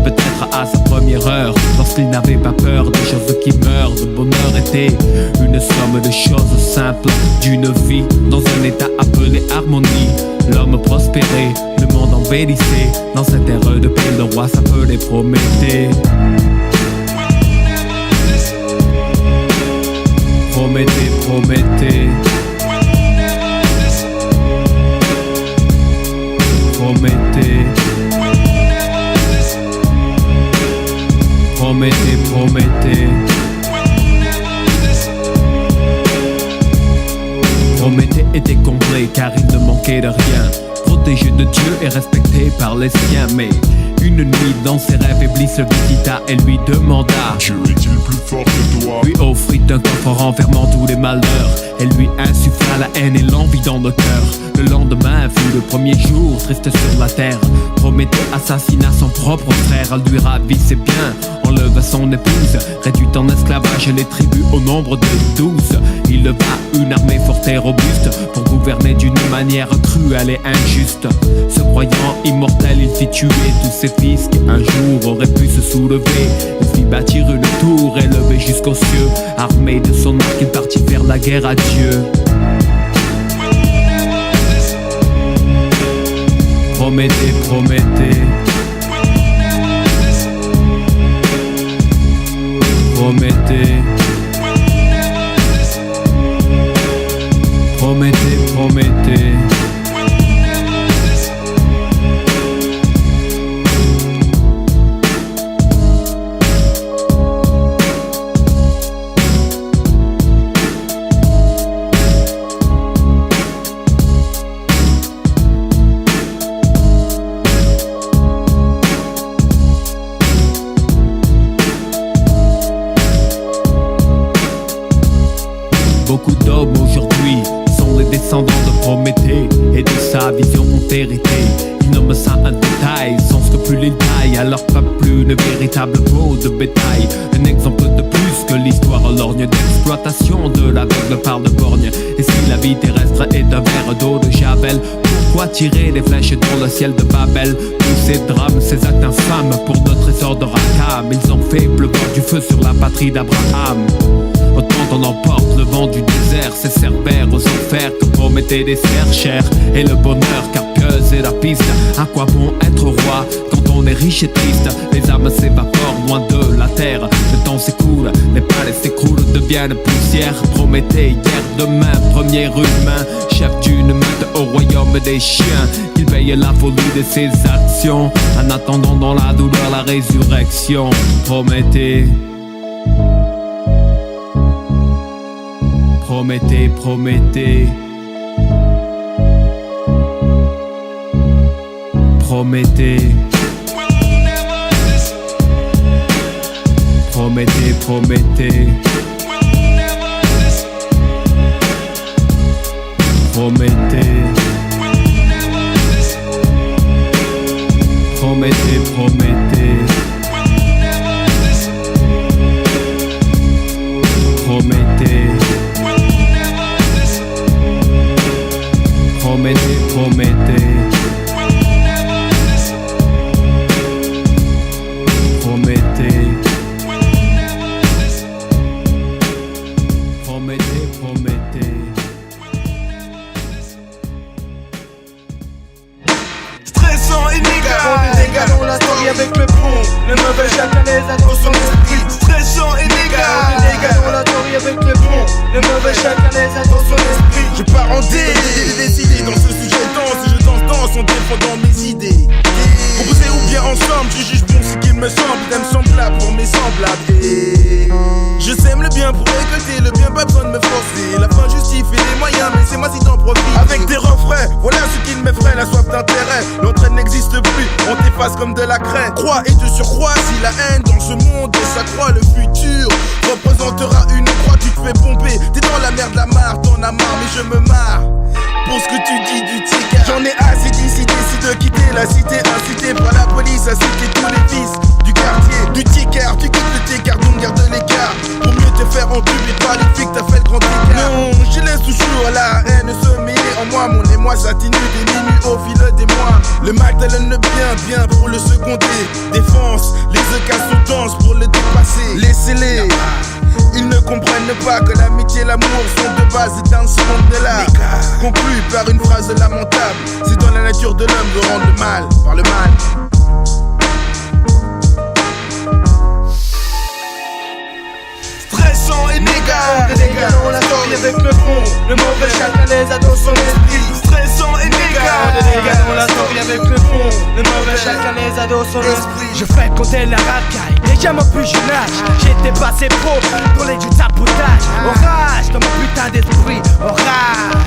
Peut-être à sa première heure, lorsqu'il n'avait pas peur des choses qui meurent. Le bonheur était une somme de choses simples, d'une vie dans un état appelé harmonie. L'homme prospérait, le monde embellissait. Dans cette ère de paix, le roi s'appelait Prométhée. Promettez, promettez. Prométhée était comblé car il ne manquait de rien. Protégé de Dieu et respecté par les siens. Mais une nuit dans ses rêves, Iblis le visita et lui demanda: Dieu est-il plus fort que toi? Lui offrit un coffre renfermant tous les malheurs et lui insuffla la haine et l'envie dans le cœur. Le lendemain fut le premier jour triste sur la terre. Prométhée assassina son propre frère, lui ravit ses biens, enleva son épouse, réduit en esclavage les tribus au nombre de 12. Il leva une armée forte et robuste pour gouverner d'une manière cruelle et injuste. Se croyant immortel, il fit tuer tous ses fils qui un jour auraient pu se soulever. Il fit bâtir une tour élevée jusqu'aux cieux. Armé de son arc, il partit faire la guerre à Dieu. Prométhée, prométhée. Prométhée. Prométhée, prométhée. Beaucoup d'hommes aujourd'hui sont les descendants de Prométhée et de sa vision ont hérité. Ils nomment ça un détail, sans scrupule ils taillent à leur peuple une véritable peau de bétail. Un exemple de plus que l'histoire lorgne d'exploitation de l'aveugle par de borgne. Et si la vie terrestre est un verre d'eau de Javel, pourquoi tirer des flèches dans le ciel de Babel? Tous ces drames, ces actes infâmes pour de trésors de Rakam, ils ont fait pleuvoir du feu sur la patrie d'Abraham. Autant on emporte le vent du désert, c'est Cerbère aux enfers que Prométhée dessert cher. Et le bonheur carpieuse et la piste, à quoi bon être roi quand on est riche et triste? Les âmes s'évaporent loin de la terre, le temps s'écoule, les palais s'écroulent, deviennent poussière. Prométhée, hier, demain, premier humain, chef d'une meute au royaume des chiens. Il veille la folie de ses actions, en attendant dans la douleur la résurrection. Prométhée. Prométhée, Prométhée. Prométhée. Prométhée, Prométhée. Prométhée. Prométhée, Prométhée. Prométhée. Prométhée, Prométhée. Prométhée. Prométhée, Prométhée. Stressant et négatif, on la story avec le pont. Le mauvais chacun les a dans son esprit. Stressant et négatif, on la story avec le pont. Le mauvais chacun les a dans son esprit. Je pars en décidé dans ce sujet dense. Si je danse en défendant mes idées. Opposés ou bien ensemble, je juge bon ce qu'il me semble. D'être semblable pour mes semblables. Et je sème le bien pour récolter le bien, pas besoin de me forcer. La fin justifie les moyens, mais c'est moi si t'en profites. Avec des refrains, voilà ce qui m'effraie, la soif d'intérêt. L'entraide n'existe plus, on t'efface comme de la craie. Croix et de surcroît, si la haine dans ce monde s'accroît, le futur représentera une croix. Tu te fais pomper, t'es dans la merde, la marre, t'en as marre, mais je me marre. Pour ce que tu dis du ticket, j'en ai assez d'ici, décide de quitter la cité, incité par la police à citer tous les fils du quartier, du ticket. Tu quittes le ticket, donc garde l'écart. Pour mieux te faire entuber par les filles que t'as fait le grand écart. Non, je laisse toujours la haine se mêler en moi. Mon émoi s'atténue des minutes au fil des mois. Le mal talonne le bien pour le seconder. Défense, les occasions dansent pour le dépasser. Laissez-les. Ils ne comprennent pas que l'amitié et l'amour sont de base dans ce monde-là. Conclu par une phrase lamentable. C'est dans la nature de l'homme de rendre le mal par le mal. Stressant et négatif, on la story avec le fond. Le mauvais chacun les a dans son esprit. Stressant et négatif, on la story avec le fond. Le mauvais chacun les a dans son esprit. Je fais compter la racaille, les Déjà mon plus jeune âge, j'étais passé pro pour les jeux de sabotage. Orage comme un putain d'esprit, orage.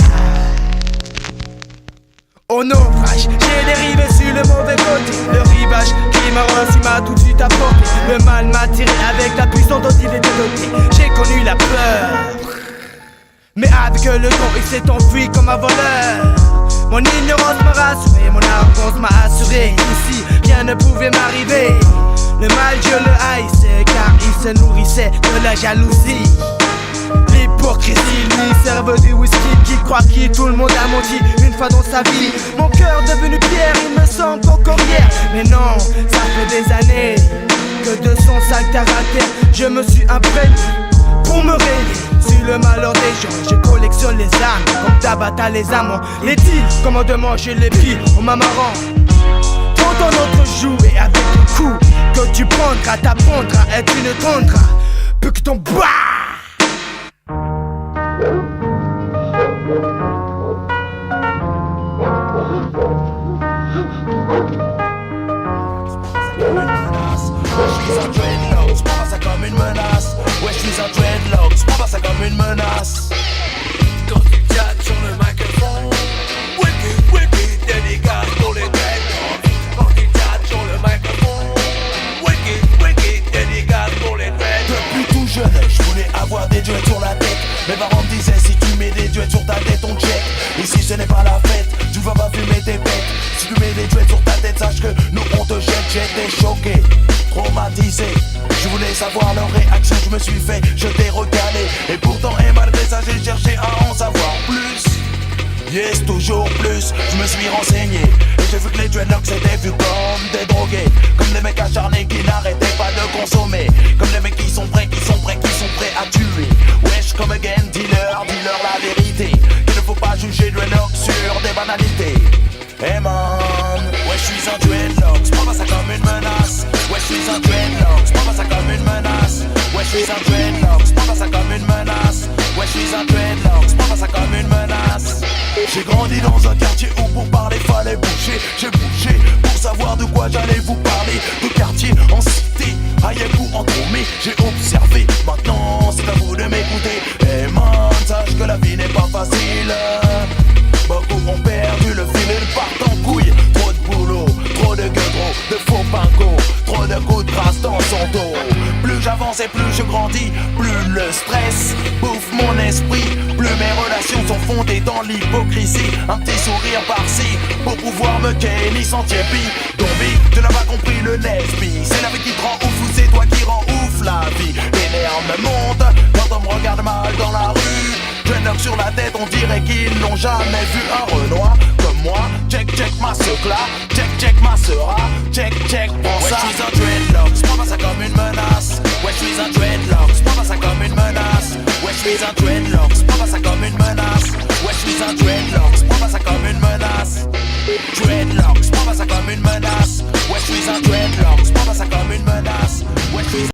Au naufrage, j'ai dérivé sur le mauvais côté. Le rivage qui m'a reçu m'a tout de suite apporté. Le mal m'a tiré avec la puissance dont il était doté. J'ai connu la peur, mais avec le temps il s'est enfui comme un voleur. Mon ignorance m'a rassuré, mon arrogance m'a assuré qu'ici rien ne pouvait m'arriver. Le mal je le haïssais car il se nourrissait de la jalousie. L'hypocrisie, lui, serve du whisky qui croit que tout le monde a menti une fois dans sa vie. Mon cœur devenu pierre, il me semble encore hier. Mais non, ça fait des années que de son sale caractère je me suis imprégné pour me réveiller. Sur le malheur des gens, je collectionne les âmes comme Tabata les amants. Les deals, comment de manger les pieds en m'amarrant. Trop dans notre joue et avec le coup que tu prendras, t'apprendras et tu ne tendras plus que ton bas. Je suis un dreadlock, je prends pas ça comme une menace. Ouais, je suis un dreadlock, je prends pas ça comme une menace. Quand tu tjattes sur le microphone, wicked, dédicace pour les dreadlocks. Quand tu tjattes sur le microphone, wicked, dédicace pour les dreadlocks. Depuis tout jeune, je voulais avoir des duets sur la tête. Mes parents me disaient si tu mets des duets sur ta tête, on check. Ici ce n'est pas la fête, tu vas pas fumer tes bêtes. Si tu mets des duets sur ta tête, sache que nous on te jette. J'étais choqué, traumatisé. Je voulais savoir leur réaction, je me suis fait jeter, regarder. Et pourtant, et malgré ça, j'ai cherché à en savoir plus. Yes, toujours plus, je me suis renseigné. Et j'ai vu que les dreadlocks c'était vu comme des drogués. Comme des mecs acharnés qui n'arrêtaient pas de consommer. Comme des mecs qui sont prêts à tuer. Wesh comme again, dealer la vérité. Qu'il ne faut pas juger dreadlocks sur des banalités. Hey man, ouais je suis un dreadlock, j'prends pas ça comme une menace. Ouais je suis un dreadlock, j'prends pas ça comme une menace. Ouais je suis un dreadlock, j'prends pas ça comme une menace. Ouais je suis un dreadlock, j'prends pas ça comme une menace. J'ai grandi dans un quartier où pour parler fallait bouger. J'ai bougé pour savoir de quoi j'allais vous parler. De quartier en cité, à Yakou en Tromé. J'ai observé, maintenant c'est à vous de m'écouter. Hey man, sache que la vie n'est pas facile. Beaucoup ont perdu le fil et partent en couille. Trop de boulot, trop de gueudreaux, de faux pincos, trop de coups de grâce dans son dos. Plus j'avance et plus je grandis, plus le stress bouffe mon esprit. Plus mes relations sont fondées dans l'hypocrisie. Un petit sourire par-ci pour pouvoir me kenny sans tiépi. Dombi, tu n'as pas compris le Nesby. C'est la vie qui te rend ouf ou c'est toi qui rend ouf la vie. Les nerfs me montent quand on me regarde mal dans la rue. Dreadlock sur la tête, on dirait qu'ils n'ont jamais vu un Renoir comme moi. Check ma secla, check ma sera, check prends ça. Ouais je suis un dreadlock, j'prends pas ça comme une menace. Ouais je suis un dreadlock, j'prends pas ça comme une menace. Ouais je suis un dreadlock, j'prends pas ça comme une menace. Ouais je suis un dreadlock, j'prends pas ça comme une menace. Dreadlock, j'prends pas ça comme une menace. Ouais je suis un dreadlock, j'prends pas ça comme une menace. Ouais je suis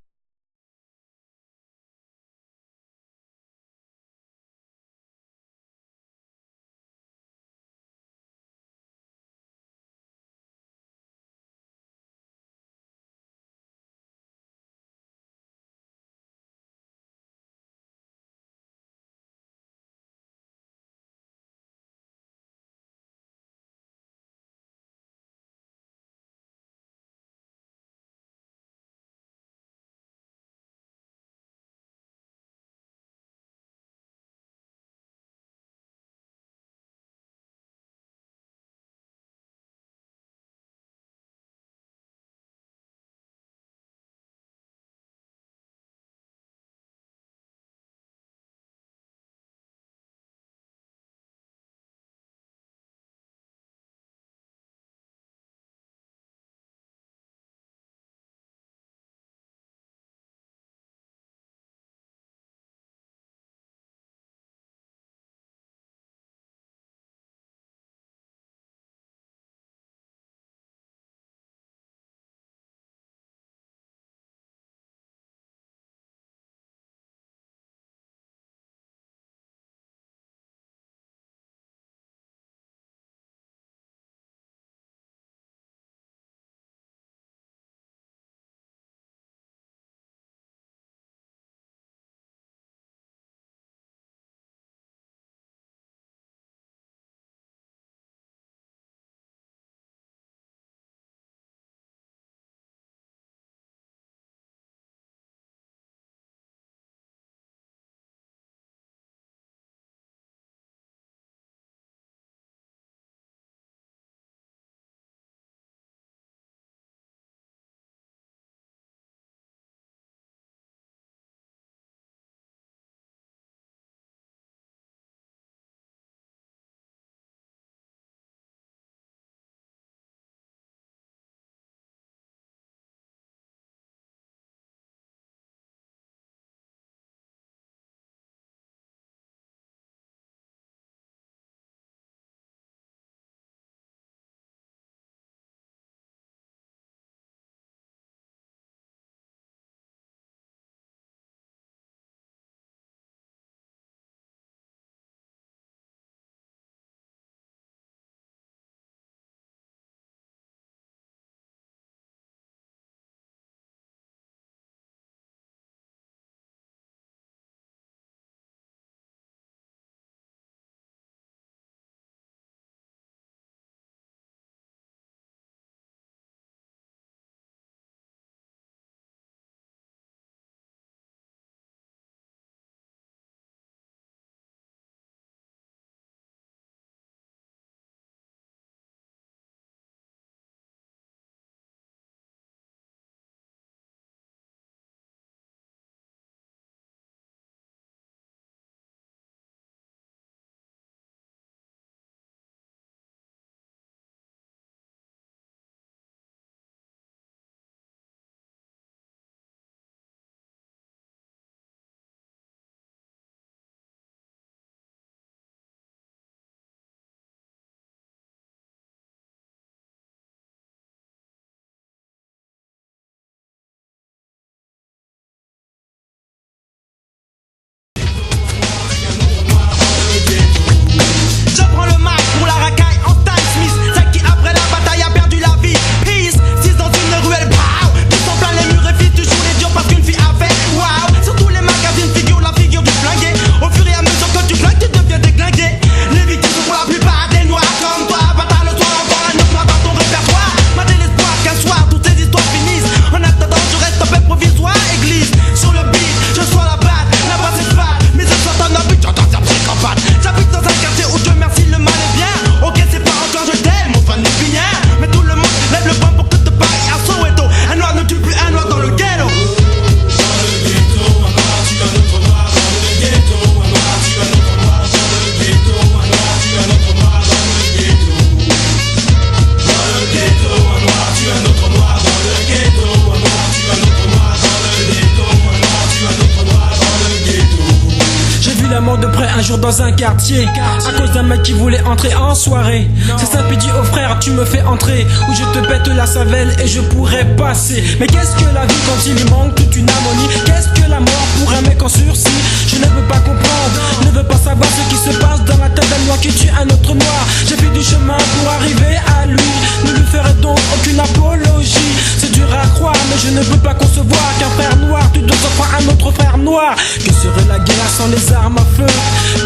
un jour dans un quartier à cause d'un mec qui voulait entrer en soirée. C'est ça, puis dit au frère, tu me fais entrer ou je te pète la savelle et je pourrais passer. Mais qu'est-ce que la vie quand il lui manque toute une harmonie? Qu'est-ce que la mort pour un mec en sursis? Je ne veux pas comprendre, ne veux pas savoir ce qui se passe dans la tête d'un noir qui tue un autre noir. J'ai fait du chemin pour arriver à lui, ne lui ferai donc aucune apologie. C'est dur à croire mais je ne peux pas concevoir qu'un frère noir tue deux enfants un autre frère noir. Que serait la guerre sans les armes à feu?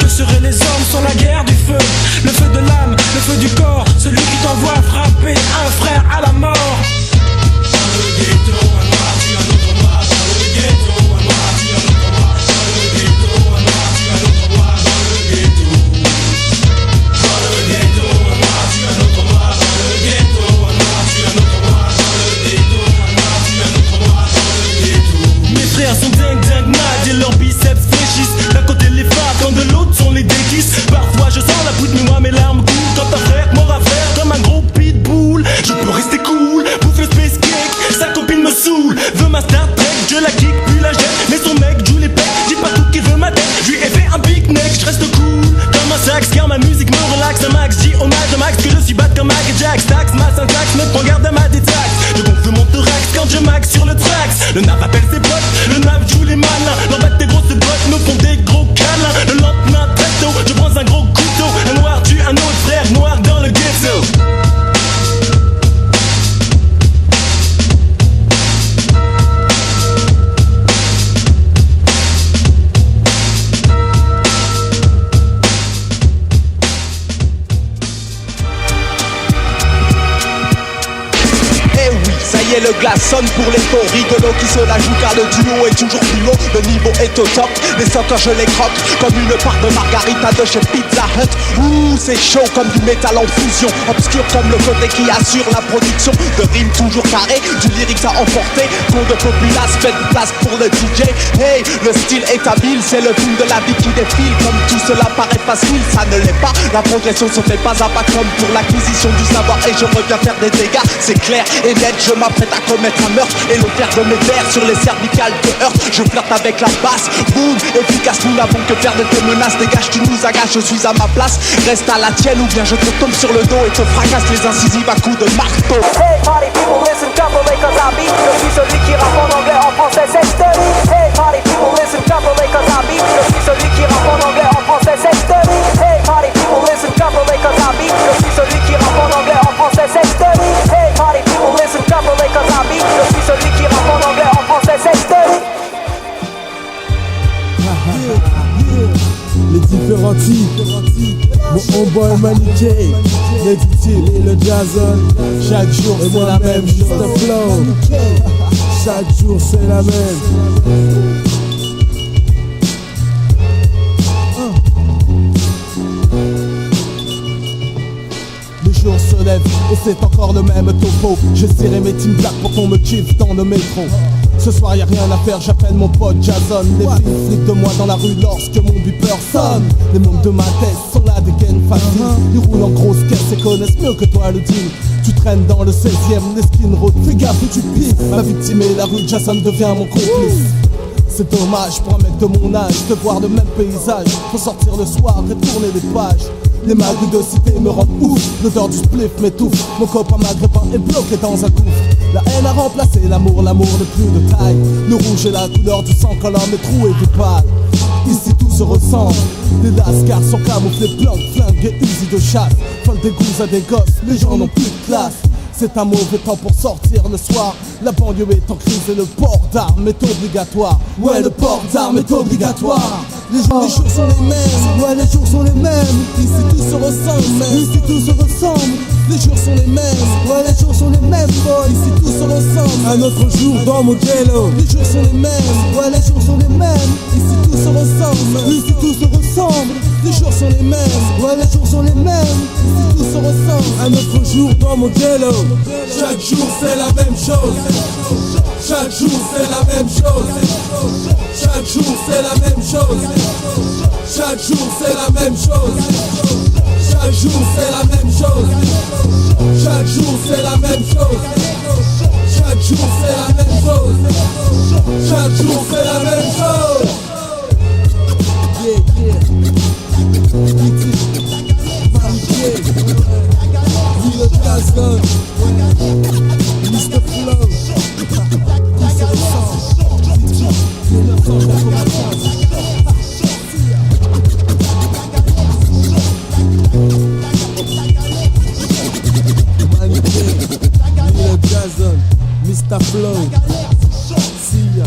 Que seraient les hommes sans la guerre du feu? Le feu de l'âme, le feu du corps, celui qui t'envoie frapper un frère à la mort. Dans le ghetto, un noir tue un autre noir. Dans le ghetto, un noir tue un autre noir. Dans le ghetto, un noir tue un autre noir. Dans le ghetto, dans le ghetto, un noir tue un autre noir. Dans le ghetto, un noir tue un autre noir. Dans le ghetto, un noir tue un autre noir. Dans le ghetto. Mes frères sont dingue mad et leurs biceps fléchissent. D'un côté les femmes, quand de l'autre sont les déguises. Parfois je sens la bout de moi, mes larmes coulent. Quand un frère mort à faire comme un gros pitbull. Je peux rester cool, bouffe le space cake. Sa copine me saoule, veut ma Star Trek. Je la kick puis la jette, mais son mec joue les pecs. Dis pas tout qui veut ma tête, je lui ai fait un big neck. Je reste cool comme un sax, car ma musique me relaxe un max. Dis hommage de Max que je suis bad comme Mac et Jack. Stax, ma syntaxe, me prends garde à ma détaxe. Je gonfle mon thorax quand je max sur le trax. Le nap appelle ses potes, le nap joue les malins. L'embête des grosses bottes me font des gros câlins. Le lendemain très tôt, je prends un gros couteau. Un noir tue un autre frère noir dans le ghetto. Le glace sonne pour les faux rigolos qui se la jouent car le duo est toujours plus haut. Le niveau est au top, les sockers je les croque comme une part de margarita de chez Pizza Hut. Ouh c'est chaud comme du métal en fusion, obscur comme le côté qui assure la production de rimes toujours carrées, du lyrics à emporter. Trop de populace, faites place pour le DJ. Hey, le style est habile, c'est le film de la vie qui défile. Comme tout cela paraît facile, ça ne l'est pas. La progression se fait pas à pas comme pour l'acquisition du savoir. Et je reviens faire des dégâts, c'est clair et net, je m'apprête à commettre un meurtre et le faire de mes vers sur les cervicales de heurte. Je flirte avec la basse, boum, efficace, nous n'avons que faire de tes menaces. Dégage, tu nous agaces, je suis à ma place. Reste à la tienne ou bien je te tombe sur le dos et te fracasse les incisives à coups de marteau. Hey party people listen carefully cause I beat. Je suis celui qui rappe en anglais, en français c'est Stony. Hey party people listen carefully cause I beat. Je suis celui qui rappe en anglais, en français c'est Stony. Hey party people listen carefully cause I beat. Je suis celui qui rappe en anglais, en français c'est Stony. Hey party people listen carefully cause I beat. Je suis celui qui rappe en anglais, en français c'est Stony. Les différents types, mon homeboy Maniqué, Neddy et le Jason. Chaque jour c'est la même, juste un flow. Chaque jour c'est la même. Le jour se lève et c'est encore le même topo. J'ai serré mes team black pour qu'on me kiffe dans le métro. Ce soir y'a rien à faire, j'appelle mon pote Jason. Les filles flippent de moi dans la rue lorsque mon beeper sonne. Les membres de ma tête sont là des gains faciles. Ils roulent en grosse caisse et connaissent mieux que toi le deal. Tu traînes dans le 16ème, les skin road, fais gaffe où tu pisses. Ma victime est la rue, Jason devient mon complice. C'est dommage pour un mec de mon âge de voir le même paysage. Faut sortir le soir et tourner les pages. Les mags de cité me rendent ouf, l'odeur du spliff m'étouffe. Mon copain maghrébin est bloqué dans un gouffre. La haine a remplacé l'amour, l'amour n'est plus de taille. Le rouge est la couleur du sang quand l'homme est troué du pâle. Ici tout se ressemble, des lascars sont camouflés, planques, flingues et usines de chasse. Folles des gousses à des gosses, les gens n'ont plus de classe. C'est un mauvais temps pour sortir le soir. La banlieue est en crise et le port d'armes est obligatoire. Ouais, le port d'armes est obligatoire. Les jours sont les mêmes, ouais, les jours sont les mêmes. Ici tout se ressemble, ici tout se ressemble. Les jours sont les mêmes, ouais, les jours sont les mêmes, boy. Ici tout se ressemble. Un autre jour dans mon jello. Les jours sont les mêmes, ouais, les jours sont les mêmes. Ici tout se ressemble, ici tout se ressemble. Les jours sont les mêmes, ouais, les jours sont les mêmes. Ici tout se ressemble. Un autre jour dans mon jello. Chaque jour c'est la même chose. Chaque jour c'est la même chose. Chaque jour c'est la même chose. Chaque jour c'est la même chose. Chaque jour c'est la même chose. Chaque jour c'est la même chose. Chaque jour c'est la même chose. Chaque jour c'est la même chose. Yeah, yeah. Jason, Mr. Flow, Jason, Mr. Flow, Sia.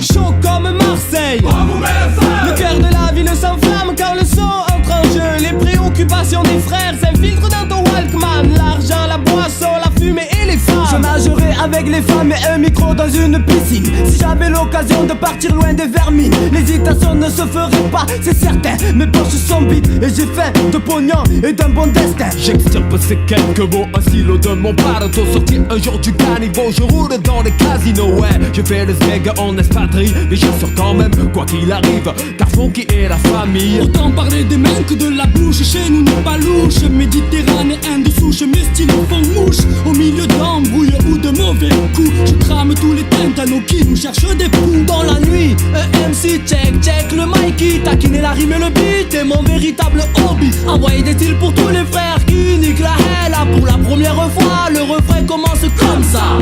Chaud comme Marseille, le cœur de la ville s'enflamme quand le son entre en jeu. Les préoccupations des frères s'infiltrent dans ton Walkman. L'argent, la boisson, la fumée et les femmes. Je nagerai avec les femmes et un micro dans une piscine. Si j'avais l'occasion de partir loin des vermines, l'hésitation ne se ferait pas, c'est certain. Mes poches sont vides et j'ai faim de pognon et d'un bon destin. J'extirpe ces quelques mots, un stylo de mon paletot. Sorti un jour du caniveau, je roule dans les casinos. Ouais, je fais le zègue en espadrille, mais j'assure quand même, quoi qu'il arrive, car Funky est la famille. Autant parler des mains que de la bouche, chez nous n'est pas louche. Méditerranéen de souche, mes styles font mouche. Au milieu d'embrouilles ou de mauvais coups, je crame tous les tintanos qui nous cherchent des poux. Dans la nuit, un MC check le Mikey, taquiner la rime et le beat est mon véritable hobby. Envoyer des styles pour tous les frères qui niquent la hella. Pour la première fois, le refrain commence comme ça.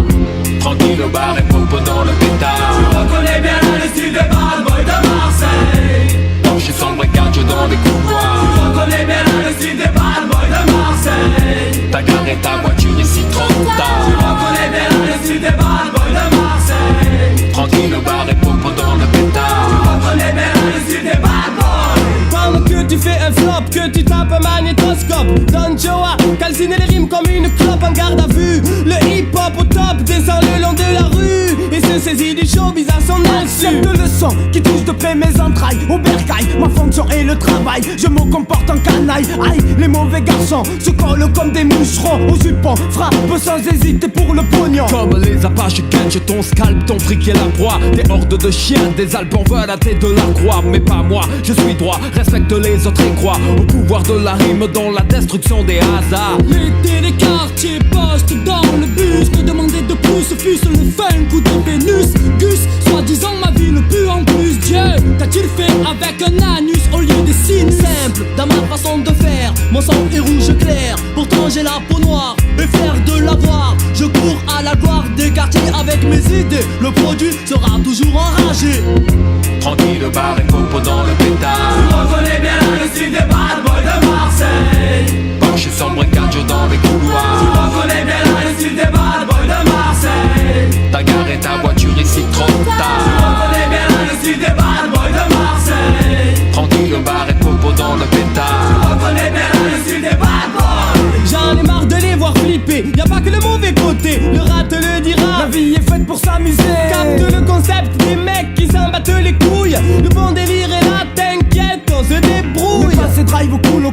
Tranquille au bar et pompe dans le pétard. Tu reconnais bien le style des bad boys de Marseille. Torche et sombre et garde dans les couloirs. Tu reconnais bien le style des bad boys de Marseille. T'as garé ta voiture ici trop tard. Tu reconnais bien le style des bad boys de Marseille. Tranquille au bar et pompe dans le pétard. Tu reconnais bien le style des bad boys. Pendant que tu fais un flop, que tu tapes un magnétoscope, Don Joa, calciner les rimes comme une clope en garde à vue. Le hip-hop au top descend le long de la rue et se saisit du showbiz à son insu. Accepte le son qui touche de près mes entrailles. Au bercail, ma fonction est le travail. Je me comporte en canaille. Aïe, les mauvais garçons se collent comme des moucherons au jupon. Frappe sans hésiter pour le pognon. Comme les apaches catch ton scalp, ton fric est la proie. Des hordes de chiens, des Alpes en veulent la tête de la croix. Mais pas moi, je suis droit, respecte les autres et crois au pouvoir de la rime dans la destruction des hasards. Les téléquartiers postent dans le bus, que demander de plus, fût-ce le funk ou de Vénus. Gus, soi-disant ma vie ne pue en plus. Dieu, qu'a-t-il fait avec un anus au lieu des signes? Simple, dans ma façon de faire, mon sang est rouge clair. Pourtant j'ai la peau noire et fier de l'avoir. Je cours à la gloire des quartiers avec mes idées. Le produit sera toujours enragé. Tranquille, bar et pompe dans le pétard. Tu reconnais bien le style des bad boys de Marseille. Poche et sombre et garde dans les couloirs. Tu reconnais bien le style des bad boys de Marseille. T'as garé ta voiture ici trop tard. Tu reconnais bien le style des bad boys de Marseille. Tranquille, bar et pompe dans le pétard. Tu reconnais bien le style des bad boys. J'en ai marre de les voir flipper. Y'a pas que le mauvais côté, le rat te le dira. La vie est faite pour s'amuser. Capte le concept des mecs qui s'en battent les couilles. Le bon délire est là, t'inquiète, on se débrouille. Le passé drive au culo,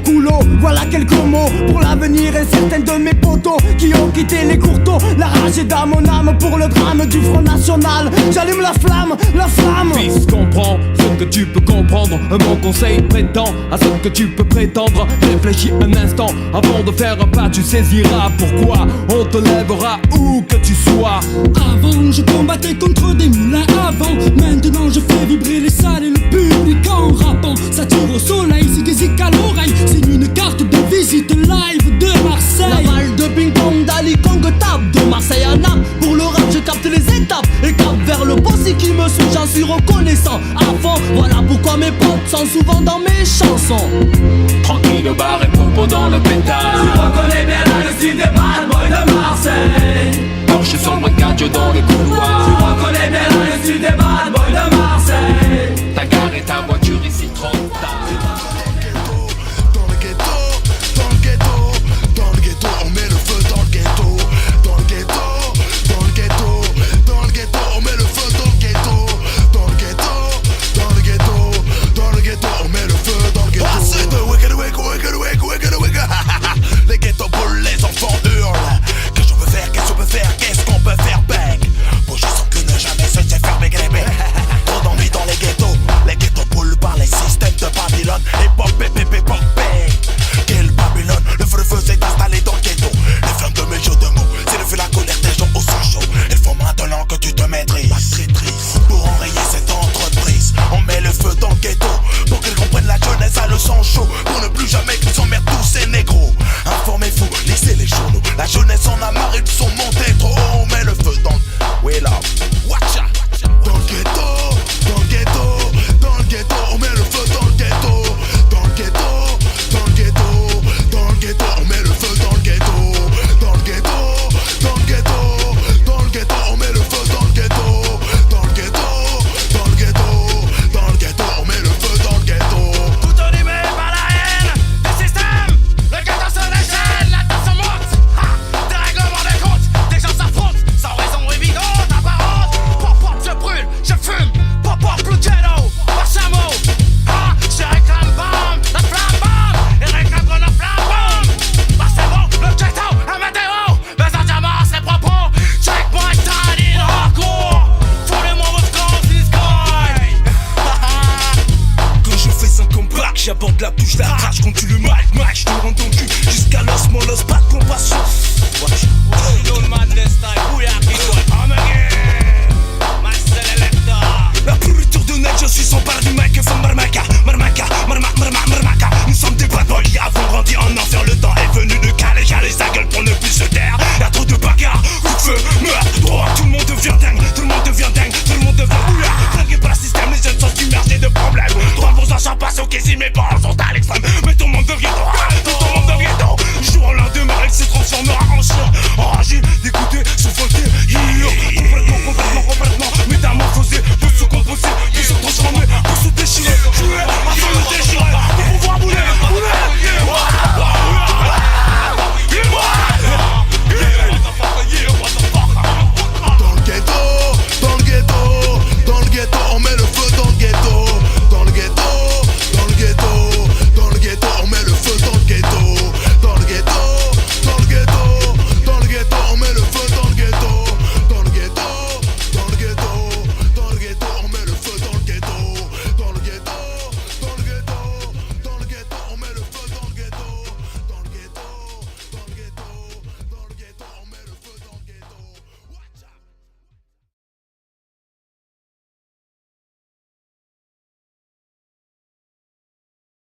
voilà quelques mots pour l'avenir et certains de mes potos qui ont quitté les courteaux. La rage est dans mon âme pour le drame du Front National. J'allume la flamme, la flamme. Fils, comprends ce que tu peux comprendre. Un bon conseil prétend à ce que tu peux prétendre. Réfléchis un instant avant de faire un pas, tu saisiras pourquoi on te lèvera où que tu sois. Avant je combattais contre des moulins avant. Maintenant je fais vibrer les salles et le public en rappant. Ça tire au soleil, c'est des zik à l'oreille. C'est une carte de visite live de Marseille. La balle de ping-pong d'Ali Kong tape de Marseille à Naples. Pour le rap je capte les étapes et cap vers le boss et qui me suit, j'en suis reconnaissant. Avant, voilà pourquoi mes potes sont souvent dans mes chansons. Tranquille au bar et pompe dans le pétard. Tu reconnais bien le style des bad boys de Marseille. Porsche sombre et garde dans les couloirs. Tu reconnais bien le style des bad boys de Marseille. T'as garé ta voiture ici trop tard. Dans le ghetto, dans le ghetto, dans le ghetto, on met le feu dans le ghetto. Dans le ghetto, dans le ghetto, dans le ghetto, on met le feu dans le ghetto. Dans le ghetto, dans le ghetto, dans le ghetto, on met le feu dans le ghetto. Ah, c'est de wicked, wicked, wicked, wicked, wicked, wicked. Les ghettos brûlent, les enfants hurlent. Qu'est-ce qu'on peut faire, qu'est-ce qu'on peut faire, qu'est-ce qu'on peut faire, bang. Pour je sens que ne jamais se faire bang. Trop d'envie dans les ghettos brûlent par j'aborde la touche, la rage, quand tu le mic, je te rends ton cul jusqu'à l'os, mon os, pas de compassion. La pourriture de net, je suis sans part du mic, femme marmaca. Nous sommes des bad boys qui avons grandi en enfer. Le temps est venu de caler sa gueule pour ne plus se taire. Y'a trop de bagarres, coup de feu, meurtre, droit. Tout le monde devient dingue, tout le monde devient oula. Flingué par le système, les jeunes sont submergés de problèmes. 3% passe au caissier, mais bon.